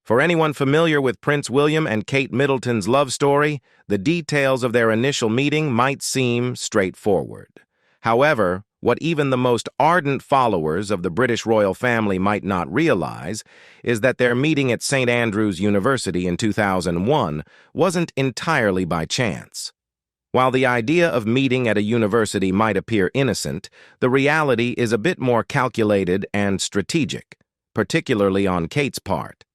For anyone familiar with Prince William and Kate Middleton's love story, the details of their initial meeting might seem straightforward. However, what even the most ardent followers of the British royal family might not realize is that their meeting at St. Andrews University in 2001 wasn't entirely by chance. While the idea of meeting at a university might appear innocent, the reality is a bit more calculated and strategic, particularly on Kate's part.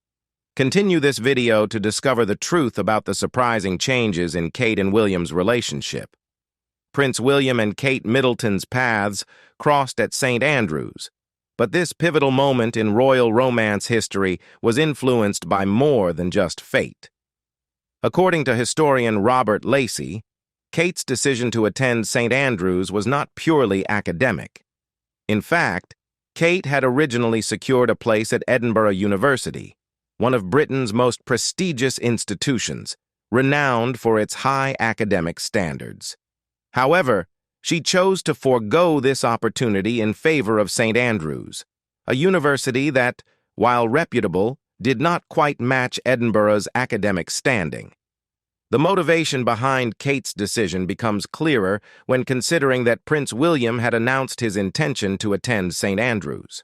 Continue this video to discover the truth about the surprising changes in Kate and William's relationship. Prince William and Kate Middleton's paths crossed at St. Andrews, but this pivotal moment in royal romance history was influenced by more than just fate. According to historian Robert Lacey, Kate's decision to attend St. Andrews was not purely academic. In fact, Kate had originally secured a place at Edinburgh University, one of Britain's most prestigious institutions, renowned for its high academic standards. However, she chose to forego this opportunity in favor of St. Andrews, a university that, while reputable, did not quite match Edinburgh's academic standing. The motivation behind Kate's decision becomes clearer when considering that Prince William had announced his intention to attend St. Andrews.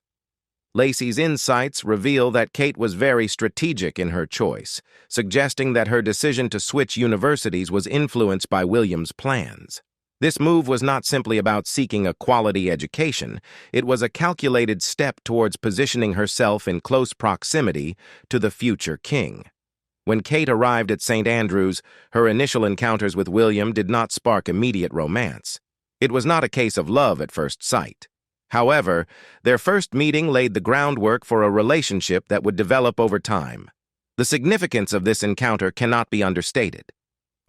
Lacey's insights reveal that Kate was very strategic in her choice, suggesting that her decision to switch universities was influenced by William's plans. This move was not simply about seeking a quality education, it was a calculated step towards positioning herself in close proximity to the future king. When Kate arrived at St. Andrews, her initial encounters with William did not spark immediate romance. It was not a case of love at first sight. However, their first meeting laid the groundwork for a relationship that would develop over time. The significance of this encounter cannot be understated.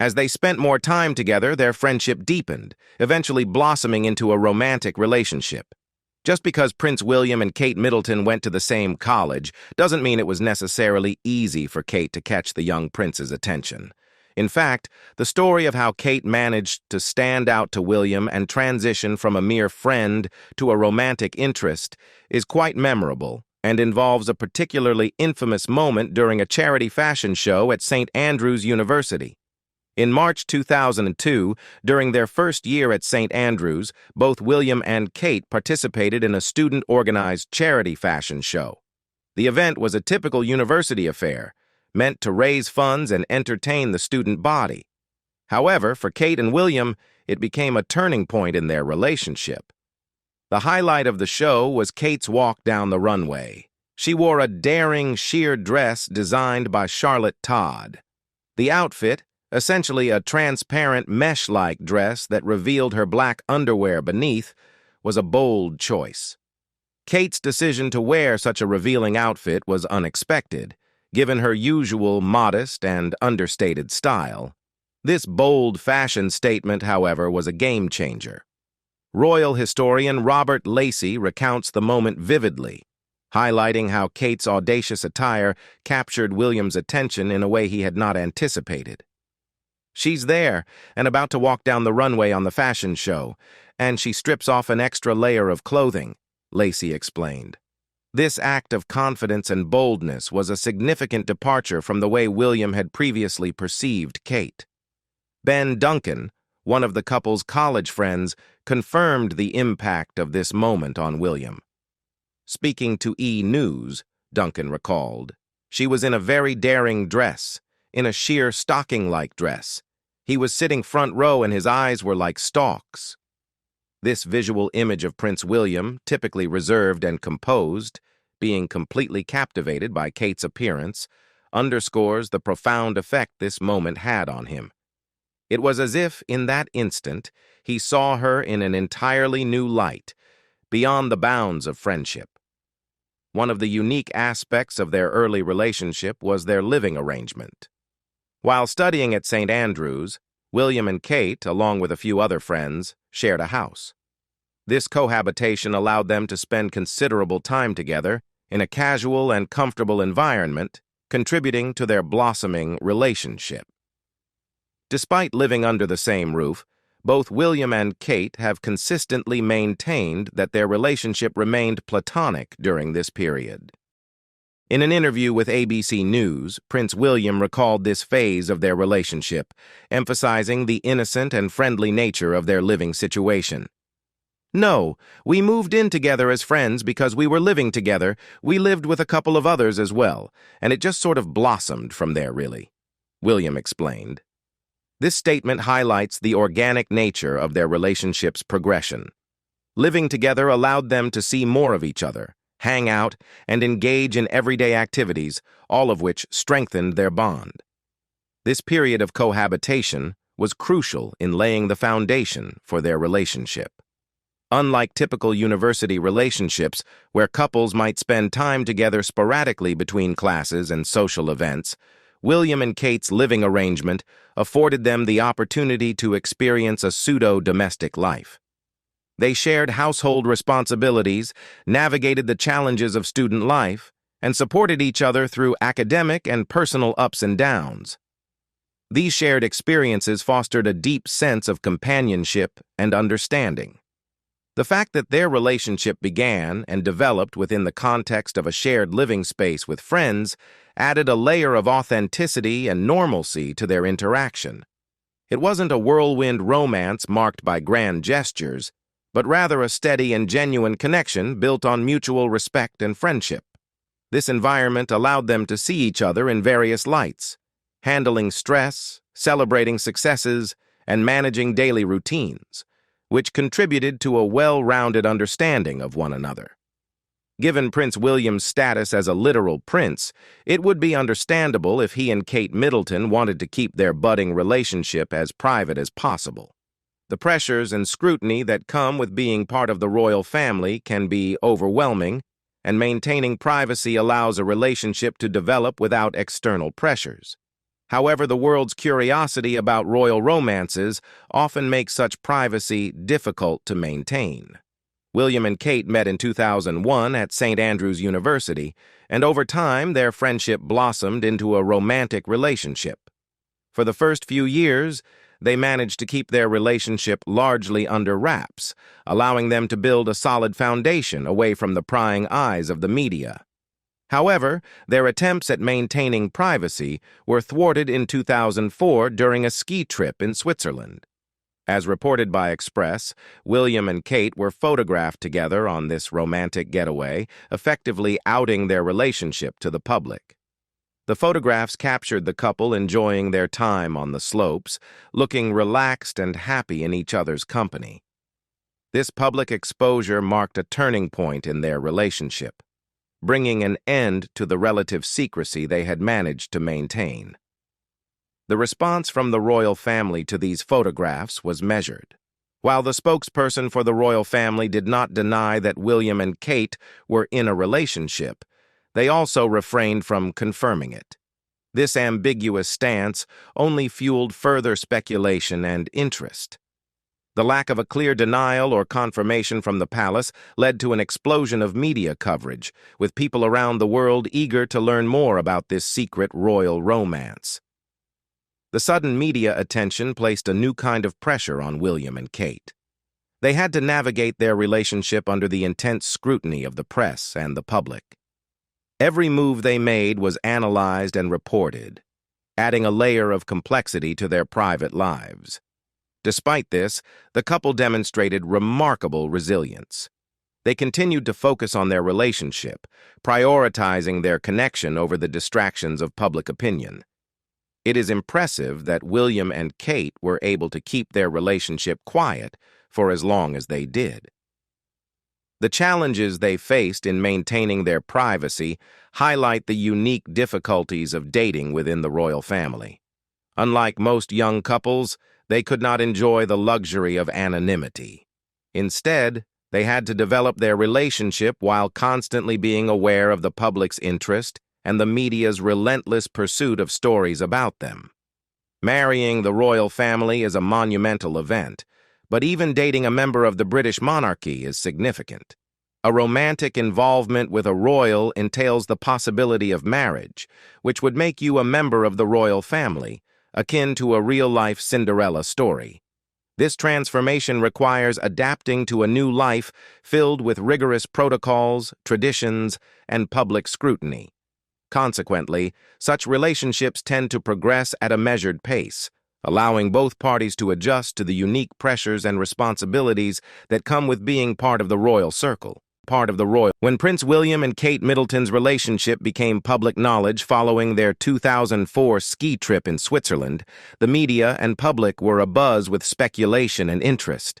As they spent more time together, their friendship deepened, eventually blossoming into a romantic relationship. Just because Prince William and Kate Middleton went to the same college doesn't mean it was necessarily easy for Kate to catch the young prince's attention. In fact, the story of how Kate managed to stand out to William and transition from a mere friend to a romantic interest is quite memorable and involves a particularly infamous moment during a charity fashion show at St. Andrews University. In March 2002, during their first year at St. Andrews, both William and Kate participated in a student-organized charity fashion show. The event was a typical university affair, meant to raise funds and entertain the student body. However, for Kate and William, it became a turning point in their relationship. The highlight of the show was Kate's walk down the runway. She wore a daring sheer dress designed by Charlotte Todd. The outfit, essentially a transparent mesh-like dress that revealed her black underwear beneath, was a bold choice. Kate's decision to wear such a revealing outfit was unexpected, given her usual modest and understated style. This bold fashion statement, however, was a game-changer. Royal historian Robert Lacey recounts the moment vividly, highlighting how Kate's audacious attire captured William's attention in a way he had not anticipated. She's there and about to walk down the runway on the fashion show, and she strips off an extra layer of clothing, Lacey explained. This act of confidence and boldness was a significant departure from the way William had previously perceived Kate. Ben Duncan, one of the couple's college friends, confirmed the impact of this moment on William. Speaking to E! News, Duncan recalled, "She was in a very daring dress, in a sheer stocking-like dress. He was sitting front row and his eyes were like stalks." This visual image of Prince William, typically reserved and composed, being completely captivated by Kate's appearance, underscores the profound effect this moment had on him. It was as if, in that instant, he saw her in an entirely new light, beyond the bounds of friendship. One of the unique aspects of their early relationship was their living arrangement. While studying at St. Andrews, William and Kate, along with a few other friends, shared a house. This cohabitation allowed them to spend considerable time together in a casual and comfortable environment, contributing to their blossoming relationship. Despite living under the same roof, both William and Kate have consistently maintained that their relationship remained platonic during this period. In an interview with ABC News, Prince William recalled this phase of their relationship, emphasizing the innocent and friendly nature of their living situation. "No, we moved in together as friends because we were living together. We lived with a couple of others as well, and it just sort of blossomed from there, really," William explained. This statement highlights the organic nature of their relationship's progression. Living together allowed them to see more of each other, hang out, and engage in everyday activities, all of which strengthened their bond. This period of cohabitation was crucial in laying the foundation for their relationship. Unlike typical university relationships, where couples might spend time together sporadically between classes and social events, William and Kate's living arrangement afforded them the opportunity to experience a pseudo-domestic life. They shared household responsibilities, navigated the challenges of student life, and supported each other through academic and personal ups and downs. These shared experiences fostered a deep sense of companionship and understanding. The fact that their relationship began and developed within the context of a shared living space with friends added a layer of authenticity and normalcy to their interaction. It wasn't a whirlwind romance marked by grand gestures, but rather a steady and genuine connection built on mutual respect and friendship. This environment allowed them to see each other in various lights, handling stress, celebrating successes, and managing daily routines, which contributed to a well-rounded understanding of one another. Given Prince William's status as a literal prince, it would be understandable if he and Kate Middleton wanted to keep their budding relationship as private as possible. The pressures and scrutiny that come with being part of the royal family can be overwhelming, and maintaining privacy allows a relationship to develop without external pressures. However, the world's curiosity about royal romances often makes such privacy difficult to maintain. William and Kate met in 2001 at St. Andrews University, and over time their friendship blossomed into a romantic relationship. For the first few years, they managed to keep their relationship largely under wraps, allowing them to build a solid foundation away from the prying eyes of the media. However, their attempts at maintaining privacy were thwarted in 2004 during a ski trip in Switzerland. As reported by Express, William and Kate were photographed together on this romantic getaway, effectively outing their relationship to the public. The photographs captured the couple enjoying their time on the slopes, looking relaxed and happy in each other's company. This public exposure marked a turning point in their relationship, bringing an end to the relative secrecy they had managed to maintain. The response from the royal family to these photographs was measured. While the spokesperson for the royal family did not deny that William and Kate were in a relationship, they also refrained from confirming it. This ambiguous stance only fueled further speculation and interest. The lack of a clear denial or confirmation from the palace led to an explosion of media coverage, with people around the world eager to learn more about this secret royal romance. The sudden media attention placed a new kind of pressure on William and Kate. They had to navigate their relationship under the intense scrutiny of the press and the public. Every move they made was analyzed and reported, adding a layer of complexity to their private lives. Despite this, the couple demonstrated remarkable resilience. They continued to focus on their relationship, prioritizing their connection over the distractions of public opinion. It is impressive that William and Kate were able to keep their relationship quiet for as long as they did. The challenges they faced in maintaining their privacy highlight the unique difficulties of dating within the royal family. Unlike most young couples, they could not enjoy the luxury of anonymity. Instead, they had to develop their relationship while constantly being aware of the public's interest and the media's relentless pursuit of stories about them. Marrying the royal family is a monumental event, but even dating a member of the British monarchy is significant. A romantic involvement with a royal entails the possibility of marriage, which would make you a member of the royal family, akin to a real-life Cinderella story. This transformation requires adapting to a new life filled with rigorous protocols, traditions, and public scrutiny. Consequently, such relationships tend to progress at a measured pace, allowing both parties to adjust to the unique pressures and responsibilities that come with being part of the royal circle. When Prince William and Kate Middleton's relationship became public knowledge following their 2004 ski trip in Switzerland, the media and public were abuzz with speculation and interest.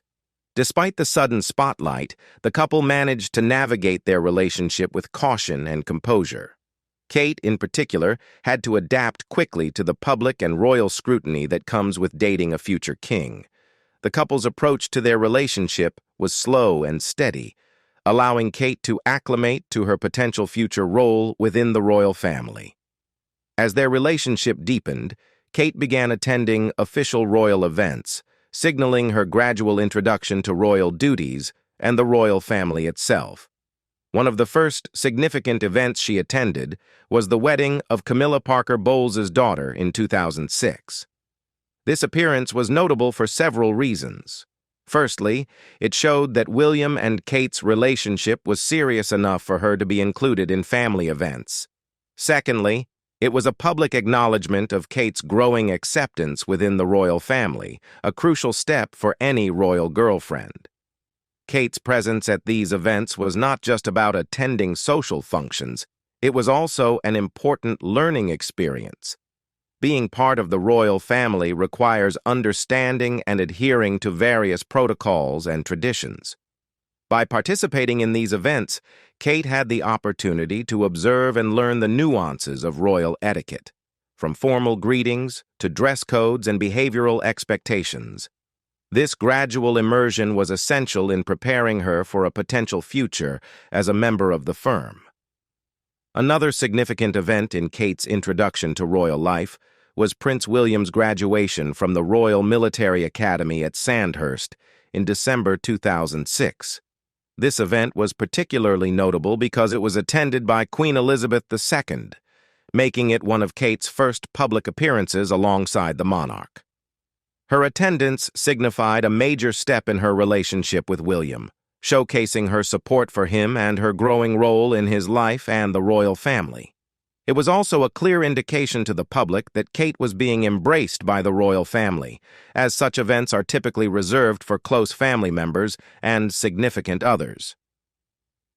Despite the sudden spotlight, the couple managed to navigate their relationship with caution and composure. Kate, in particular, had to adapt quickly to the public and royal scrutiny that comes with dating a future king. The couple's approach to their relationship was slow and steady, allowing Kate to acclimate to her potential future role within the royal family. As their relationship deepened, Kate began attending official royal events, signaling her gradual introduction to royal duties and the royal family itself. One of the first significant events she attended was the wedding of Camilla Parker Bowles's daughter in 2006. This appearance was notable for several reasons. Firstly, it showed that William and Kate's relationship was serious enough for her to be included in family events. Secondly, it was a public acknowledgement of Kate's growing acceptance within the royal family, a crucial step for any royal girlfriend. Kate's presence at these events was not just about attending social functions, it was also an important learning experience. Being part of the royal family requires understanding and adhering to various protocols and traditions. By participating in these events, Kate had the opportunity to observe and learn the nuances of royal etiquette, from formal greetings to dress codes and behavioral expectations. This gradual immersion was essential in preparing her for a potential future as a member of the firm. Another significant event in Kate's introduction to royal life was Prince William's graduation from the Royal Military Academy at Sandhurst in December 2006. This event was particularly notable because it was attended by Queen Elizabeth II, making it one of Kate's first public appearances alongside the monarch. Her attendance signified a major step in her relationship with William, showcasing her support for him and her growing role in his life and the royal family. It was also a clear indication to the public that Kate was being embraced by the royal family, as such events are typically reserved for close family members and significant others.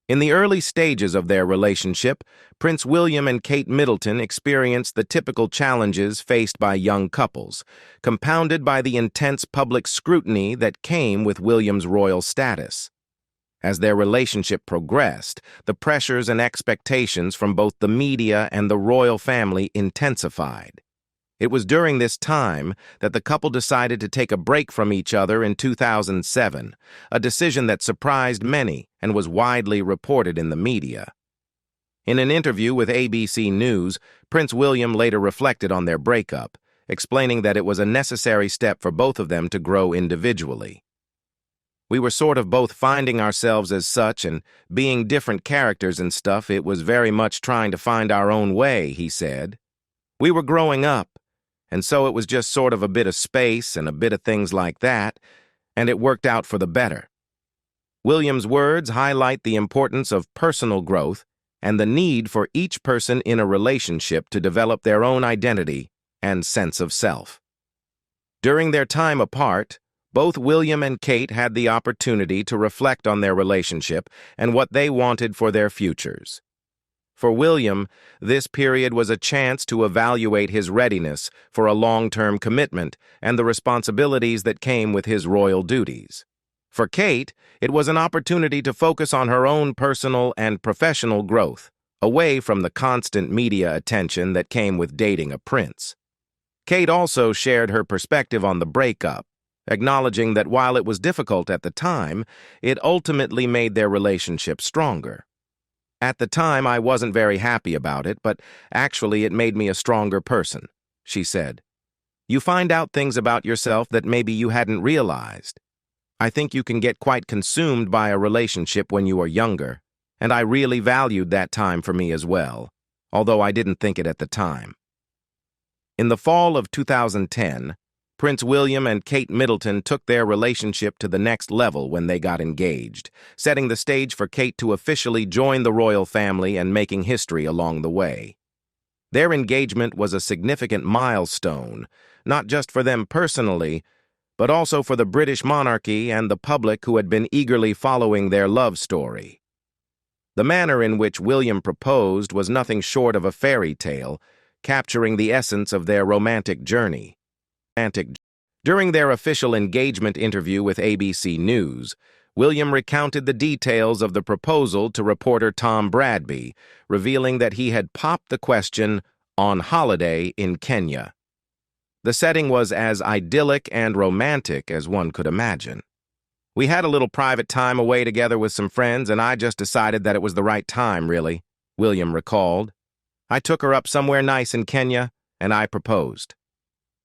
In the early stages of their relationship, Prince William and Kate Middleton experienced the typical challenges faced by young couples, compounded by the intense public scrutiny that came with William's royal status. As their relationship progressed, the pressures and expectations from both the media and the royal family intensified. It was during this time that the couple decided to take a break from each other in 2007, a decision that surprised many and was widely reported in the media. In an interview with ABC News, Prince William later reflected on their breakup, explaining that it was a necessary step for both of them to grow individually. "We were sort of both finding ourselves as such and being different characters and stuff. It was very much trying to find our own way," he said. "We were growing up, and so it was just sort of a bit of space and a bit of things like that, and it worked out for the better." William's words highlight the importance of personal growth and the need for each person in a relationship to develop their own identity and sense of self. During their time apart, both William and Kate had the opportunity to reflect on their relationship and what they wanted for their futures. For William, this period was a chance to evaluate his readiness for a long-term commitment and the responsibilities that came with his royal duties. For Kate, it was an opportunity to focus on her own personal and professional growth, away from the constant media attention that came with dating a prince. Kate also shared her perspective on the breakup, acknowledging that while it was difficult at the time, it ultimately made their relationship stronger. "At the time, I wasn't very happy about it, but actually it made me a stronger person," she said. "You find out things about yourself that maybe you hadn't realized. I think you can get quite consumed by a relationship when you are younger, and I really valued that time for me as well, although I didn't think it at the time." In the fall of 2010, Prince William and Kate Middleton took their relationship to the next level when they got engaged, setting the stage for Kate to officially join the royal family and making history along the way. Their engagement was a significant milestone, not just for them personally, but also for the British monarchy and the public who had been eagerly following their love story. The manner in which William proposed was nothing short of a fairy tale, capturing the essence of their romantic journey. During their official engagement interview with ABC News, William recounted the details of the proposal to reporter Tom Bradby, revealing that he had popped the question on holiday in Kenya. The setting was as idyllic and romantic as one could imagine. "We had a little private time away together with some friends, and I just decided that it was the right time, really," William recalled. "I took her up somewhere nice in Kenya, and I proposed."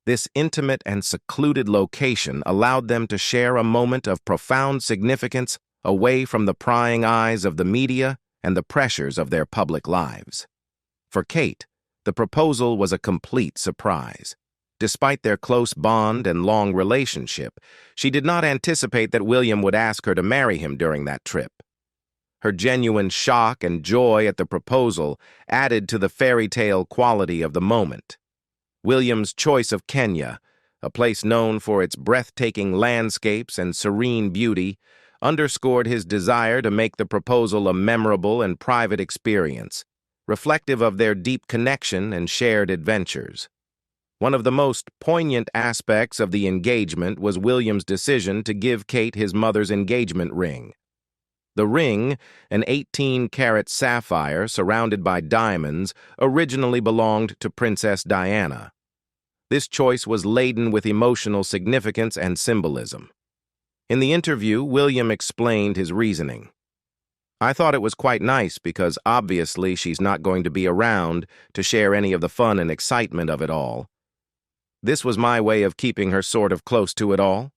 This intimate and secluded location allowed them to share a moment of profound significance away from the prying eyes of the media and the pressures of their public lives. For Kate, the proposal was a complete surprise. Despite their close bond and long relationship, she did not anticipate that William would ask her to marry him during that trip. Her genuine shock and joy at the proposal added to the fairy tale quality of the moment. William's choice of Kenya, a place known for its breathtaking landscapes and serene beauty, underscored his desire to make the proposal a memorable and private experience, reflective of their deep connection and shared adventures. One of the most poignant aspects of the engagement was William's decision to give Kate his mother's engagement ring. The ring, an 18-carat sapphire surrounded by diamonds, originally belonged to Princess Diana. This choice was laden with emotional significance and symbolism. In the interview, William explained his reasoning. "I thought it was quite nice because obviously she's not going to be around to share any of the fun and excitement of it all. This was my way of keeping her sort of close to it all."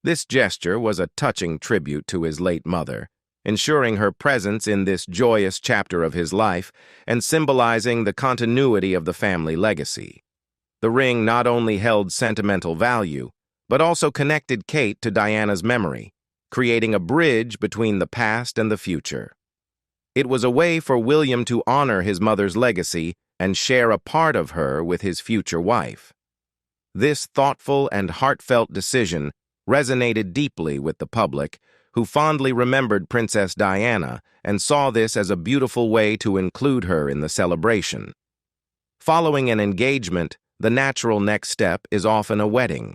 This gesture was a touching tribute to his late mother, ensuring her presence in this joyous chapter of his life and symbolizing the continuity of the family legacy. The ring not only held sentimental value, but also connected Kate to Diana's memory, creating a bridge between the past and the future. It was a way for William to honor his mother's legacy and share a part of her with his future wife. This thoughtful and heartfelt decision resonated deeply with the public, who fondly remembered Princess Diana and saw this as a beautiful way to include her in the celebration. Following an engagement, the natural next step is often a wedding.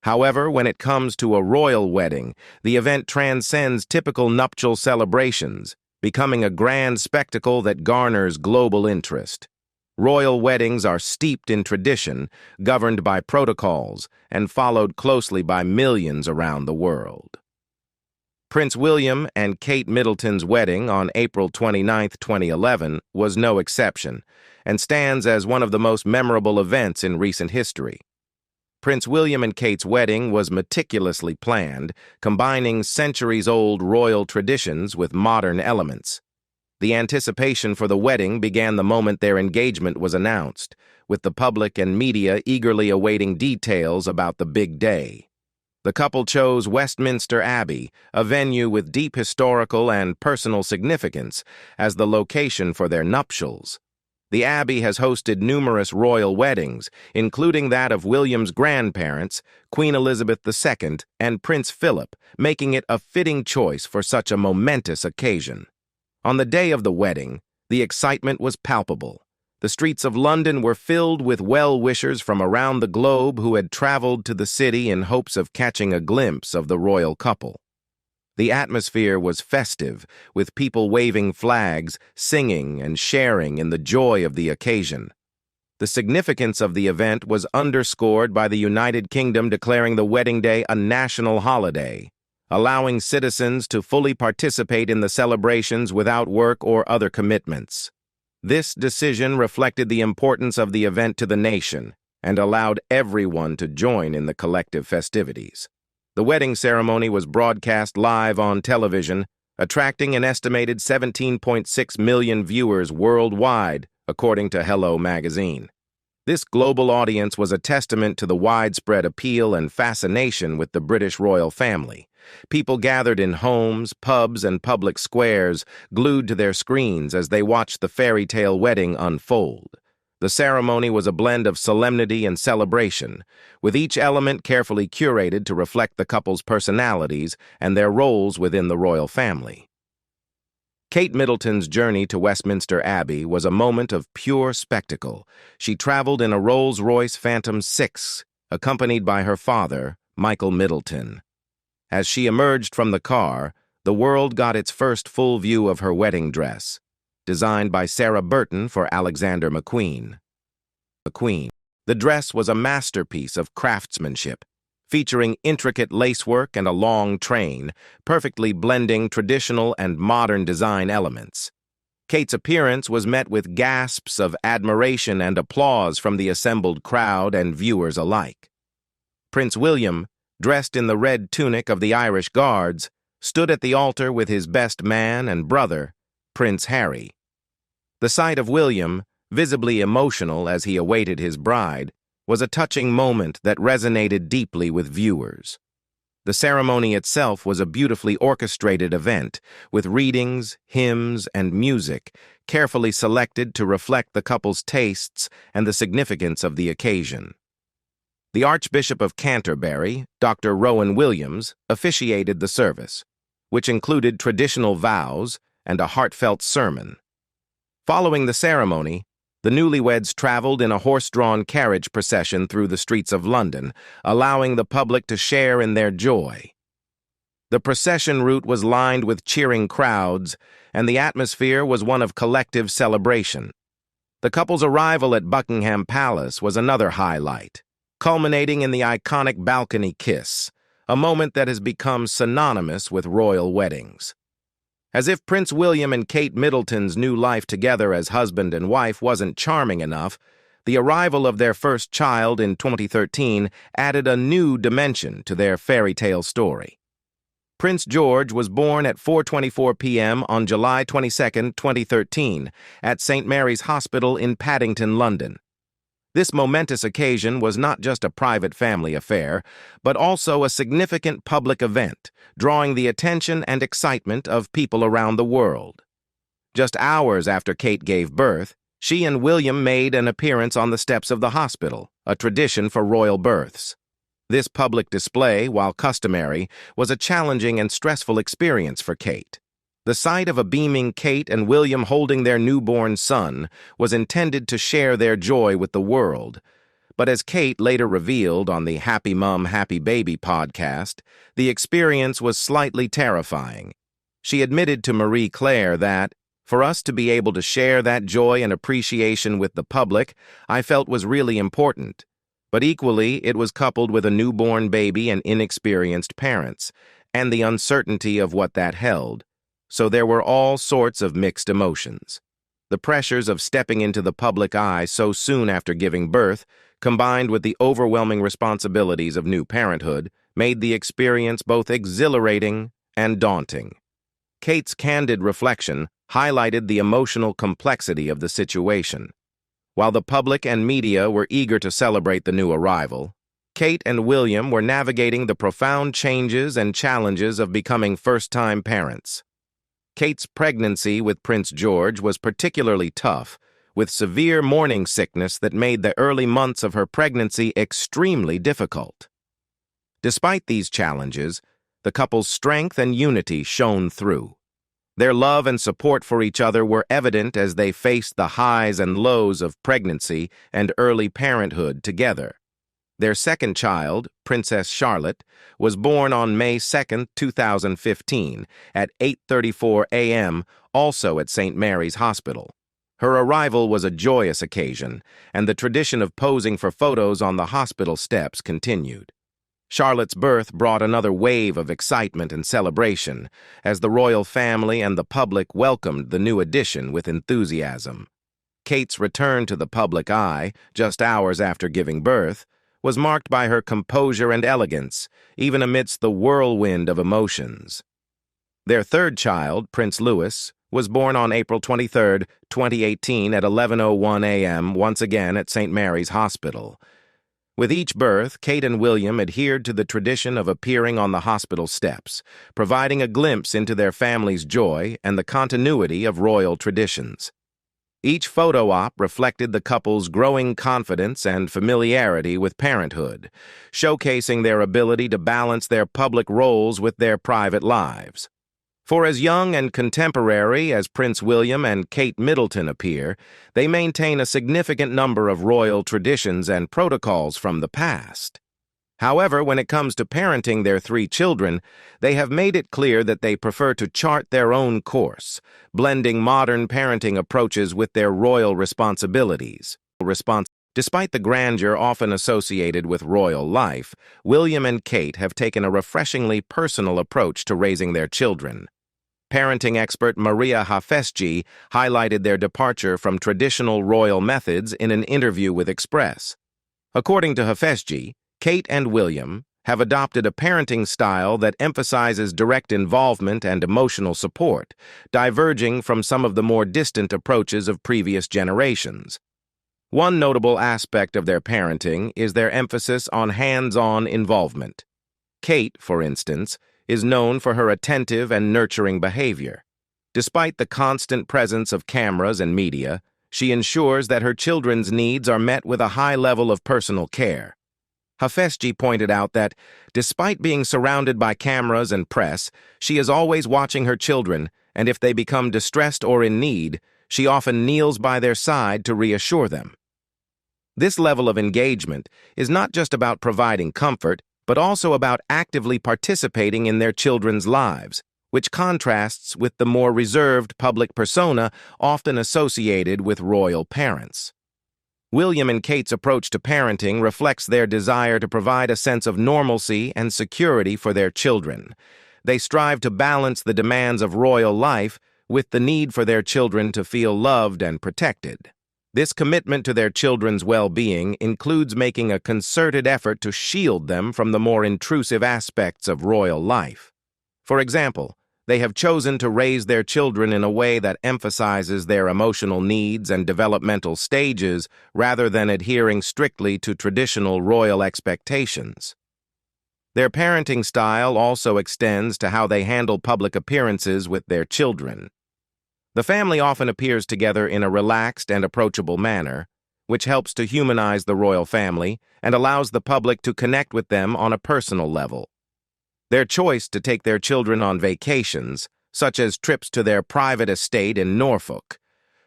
However, when it comes to a royal wedding, the event transcends typical nuptial celebrations, becoming a grand spectacle that garners global interest. Royal weddings are steeped in tradition, governed by protocols, and followed closely by millions around the world. Prince William and Kate Middleton's wedding on April 29, 2011, was no exception, and stands as one of the most memorable events in recent history. Prince William and Kate's wedding was meticulously planned, combining centuries-old royal traditions with modern elements. The anticipation for the wedding began the moment their engagement was announced, with the public and media eagerly awaiting details about the big day. The couple chose Westminster Abbey, a venue with deep historical and personal significance, as the location for their nuptials. The Abbey has hosted numerous royal weddings, including that of William's grandparents, Queen Elizabeth II, and Prince Philip, making it a fitting choice for such a momentous occasion. On the day of the wedding, the excitement was palpable. The streets of London were filled with well-wishers from around the globe who had traveled to the city in hopes of catching a glimpse of the royal couple. The atmosphere was festive, with people waving flags, singing, and sharing in the joy of the occasion. The significance of the event was underscored by the United Kingdom declaring the wedding day a national holiday, allowing citizens to fully participate in the celebrations without work or other commitments. This decision reflected the importance of the event to the nation and allowed everyone to join in the collective festivities. The wedding ceremony was broadcast live on television, attracting an estimated 17.6 million viewers worldwide, according to Hello magazine. This global audience was a testament to the widespread appeal and fascination with the British royal family. People gathered in homes, pubs, and public squares, glued to their screens as they watched the fairy tale wedding unfold. The ceremony was a blend of solemnity and celebration, with each element carefully curated to reflect the couple's personalities and their roles within the royal family. Kate Middleton's journey to Westminster Abbey was a moment of pure spectacle. She traveled in a Rolls-Royce Phantom 6, accompanied by her father, Michael Middleton. As she emerged from the car, the world got its first full view of her wedding dress, designed by Sarah Burton for Alexander McQueen. The dress was a masterpiece of craftsmanship, featuring intricate lacework and a long train, perfectly blending traditional and modern design elements. Kate's appearance was met with gasps of admiration and applause from the assembled crowd and viewers alike. Prince William, dressed in the red tunic of the Irish Guards, stood at the altar with his best man and brother, Prince Harry. The sight of William, visibly emotional as he awaited his bride, was a touching moment that resonated deeply with viewers. The ceremony itself was a beautifully orchestrated event, with readings, hymns, and music carefully selected to reflect the couple's tastes and the significance of the occasion. The Archbishop of Canterbury, Dr. Rowan Williams, officiated the service, which included traditional vows and a heartfelt sermon. Following the ceremony, the newlyweds traveled in a horse-drawn carriage procession through the streets of London, allowing the public to share in their joy. The procession route was lined with cheering crowds, and the atmosphere was one of collective celebration. The couple's arrival at Buckingham Palace was another highlight, culminating in the iconic balcony kiss, a moment that has become synonymous with royal weddings. As if Prince William and Kate Middleton's new life together as husband and wife wasn't charming enough, the arrival of their first child in 2013 added a new dimension to their fairy tale story. Prince George was born at 4:24 p.m. on July 22, 2013, at St. Mary's Hospital in Paddington, London. This momentous occasion was not just a private family affair, but also a significant public event, drawing the attention and excitement of people around the world. Just hours after Kate gave birth, she and William made an appearance on the steps of the hospital, a tradition for royal births. This public display, while customary, was a challenging and stressful experience for Kate. The sight of a beaming Kate and William holding their newborn son was intended to share their joy with the world. But as Kate later revealed on the Happy Mom, Happy Baby podcast, the experience was slightly terrifying. She admitted to Marie Claire that, for us to be able to share that joy and appreciation with the public, I felt was really important. But equally, it was coupled with a newborn baby and inexperienced parents, and the uncertainty of what that held. So there were all sorts of mixed emotions. The pressures of stepping into the public eye so soon after giving birth, combined with the overwhelming responsibilities of new parenthood, made the experience both exhilarating and daunting. Kate's candid reflection highlighted the emotional complexity of the situation. While the public and media were eager to celebrate the new arrival, Kate and William were navigating the profound changes and challenges of becoming first-time parents. Kate's pregnancy with Prince George was particularly tough, with severe morning sickness that made the early months of her pregnancy extremely difficult. Despite these challenges, the couple's strength and unity shone through. Their love and support for each other were evident as they faced the highs and lows of pregnancy and early parenthood together. Their second child, Princess Charlotte, was born on May 2, 2015, at 8:34 a.m., also at St. Mary's Hospital. Her arrival was a joyous occasion, and the tradition of posing for photos on the hospital steps continued. Charlotte's birth brought another wave of excitement and celebration, as the royal family and the public welcomed the new addition with enthusiasm. Kate's return to the public eye, just hours after giving birth, was marked by her composure and elegance, even amidst the whirlwind of emotions. Their third child, Prince Louis, was born on April 23, 2018 at 11:01 a.m., once again at St. Mary's Hospital. With each birth, Kate and William adhered to the tradition of appearing on the hospital steps, providing a glimpse into their family's joy and the continuity of royal traditions. Each photo op reflected the couple's growing confidence and familiarity with parenthood, showcasing their ability to balance their public roles with their private lives. For as young and contemporary as Prince William and Kate Middleton appear, they maintain a significant number of royal traditions and protocols from the past. However, when it comes to parenting their 3 children, they have made it clear that they prefer to chart their own course, blending modern parenting approaches with their royal responsibilities. Despite the grandeur often associated with royal life, William and Kate have taken a refreshingly personal approach to raising their children. Parenting expert Maria Hafesji highlighted their departure from traditional royal methods in an interview with Express. According to Hafesji, Kate and William have adopted a parenting style that emphasizes direct involvement and emotional support, diverging from some of the more distant approaches of previous generations. One notable aspect of their parenting is their emphasis on hands-on involvement. Kate, for instance, is known for her attentive and nurturing behavior. Despite the constant presence of cameras and media, she ensures that her children's needs are met with a high level of personal care. Hafesji pointed out that, despite being surrounded by cameras and press, she is always watching her children, and if they become distressed or in need, she often kneels by their side to reassure them. This level of engagement is not just about providing comfort, but also about actively participating in their children's lives, which contrasts with the more reserved public persona often associated with royal parents. William and Kate's approach to parenting reflects their desire to provide a sense of normalcy and security for their children. They strive to balance the demands of royal life with the need for their children to feel loved and protected. This commitment to their children's well-being includes making a concerted effort to shield them from the more intrusive aspects of royal life. For example, they have chosen to raise their children in a way that emphasizes their emotional needs and developmental stages rather than adhering strictly to traditional royal expectations. Their parenting style also extends to how they handle public appearances with their children. The family often appears together in a relaxed and approachable manner, which helps to humanize the royal family and allows the public to connect with them on a personal level. Their choice to take their children on vacations, such as trips to their private estate in Norfolk,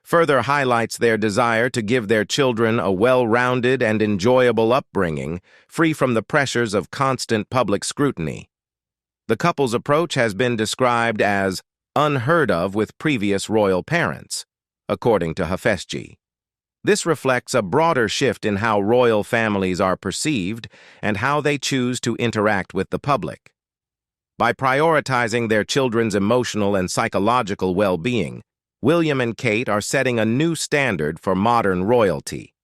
further highlights their desire to give their children a well-rounded and enjoyable upbringing, free from the pressures of constant public scrutiny. The couple's approach has been described as unheard of with previous royal parents, according to Hafesji. This reflects a broader shift in how royal families are perceived and how they choose to interact with the public. By prioritizing their children's emotional and psychological well-being, William and Kate are setting a new standard for modern royalty.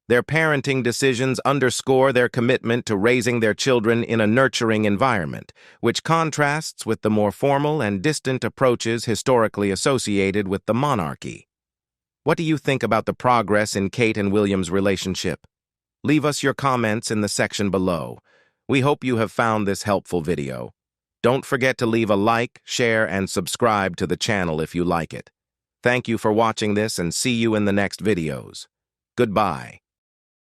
Their parenting decisions underscore their commitment to raising their children in a nurturing environment, which contrasts with the more formal and distant approaches historically associated with the monarchy. What do you think about the progress in Kate and William's relationship? Leave us your comments in the section below. We hope you have found this helpful video. Don't forget to leave a like, share, and subscribe to the channel if you like it. Thank you for watching this and see you in the next videos. Goodbye.